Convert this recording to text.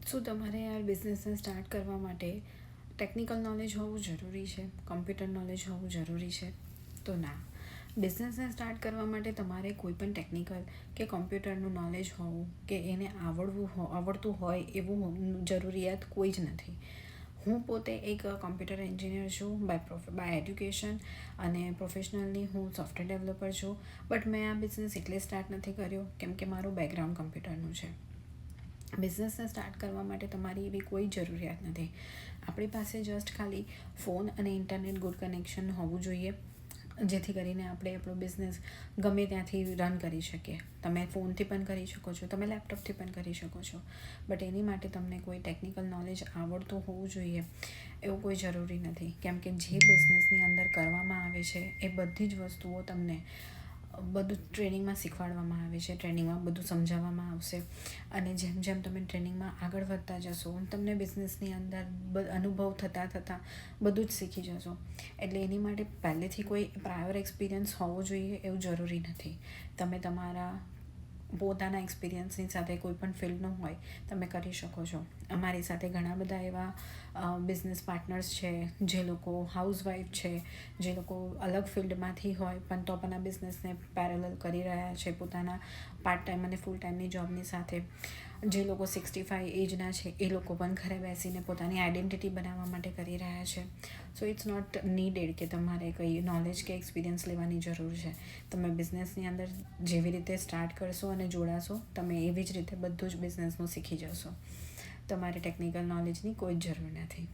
શું તમારે આ બિઝનેસને સ્ટાર્ટ કરવા માટે ટેકનિકલ નોલેજ હોવું જરૂરી છે? કમ્પ્યુટર નોલેજ હોવું જરૂરી છે? તો ના. બિઝનેસને સ્ટાર્ટ કરવા માટે તમારે કોઈ પણ ટેકનિકલ કે કમ્પ્યુટરનું નોલેજ હોવું કે એને આવડતું હોય એવું જરૂરિયાત કોઈ જ નથી. હું પોતે એક કમ્પ્યુટર એન્જિનિયર છું બાય એડ્યુકેશન, અને પ્રોફેશનલી હું સોફ્ટવેર ડેવલપર છું. બટ મેં આ બિઝનેસ એટલે સ્ટાર્ટ નથી કર્યો કેમ કે મારું બેકગ્રાઉન્ડ કમ્પ્યુટરનું છે. બિઝનેસને સ્ટાર્ટ કરવા માટે તમારી એવી કોઈ જરૂરિયાત નથી. આપણી પાસે જસ્ટ ખાલી ફોન અને ઇન્ટરનેટ ગુડ કનેક્શન હોવું જોઈએ, જેથી કરીને આપણે આપણો બિઝનેસ ગમે ત્યાંથી રન કરી શકીએ. તમે ફોનથી પણ કરી શકો છો, તમે લેપટોપથી પણ કરી શકો છો. બટ એની માટે તમને કોઈ ટેકનિકલ નોલેજ આવડતું હોવું જોઈએ એવું કોઈ જરૂરી નથી. કેમ કે જે બિઝનેસની અંદર કરવામાં આવે છે એ બધી જ વસ્તુઓ તમને બધું ટ્રેનિંગમાં શીખવાડવામાં આવે છે, ટ્રેનિંગમાં બધું સમજાવવામાં આવશે. અને જેમ જેમ તમે ટ્રેનિંગમાં આગળ વધતા જશો, તમને બિઝનેસની અંદર અનુભવ થતાં બધું જ શીખી જશો. એટલે એની માટે પહેલેથી કોઈ પ્રાયોર એક્સપિરિયન્સ હોવો જોઈએ એવું જરૂરી નથી. તમે તમારા પોતાના એક્સપિરિયન્સની સાથે કોઈ પણ ફિલ્ડનું હોય તમે કરી શકો છો. અમારી સાથે ઘણા બધા એવા બિઝનેસ પાર્ટનર્સ છે જે લોકો હાઉસવાઈફ છે, જે લોકો અલગ ફિલ્ડમાંથી હોય પણ તો પણ આ બિઝનેસને પેરેલલ કરી રહ્યા છે પોતાના પાર્ટ ટાઈમ અને ફૂલ ટાઈમની જોબની સાથે. જે લોકો 65 એજના છે એ લોકો પણ ઘરે બેસીને પોતાની આઈડેન્ટિટી બનાવવા માટે કરી રહ્યા છે. સો ઇટ્સ નોટ નીડેડ કે તમારે કંઈ નોલેજ કે એક્સપિરિયન્સ લેવાની જરૂર છે. તમે બિઝનેસની અંદર જેવી રીતે સ્ટાર્ટ કરશો અને જોડાશો, તમે એવી જ રીતે બધું જ બિઝનેસનું શીખી જશો. તમારે ટેકનિકલ નોલેજની કોઈ જ જરૂર નથી.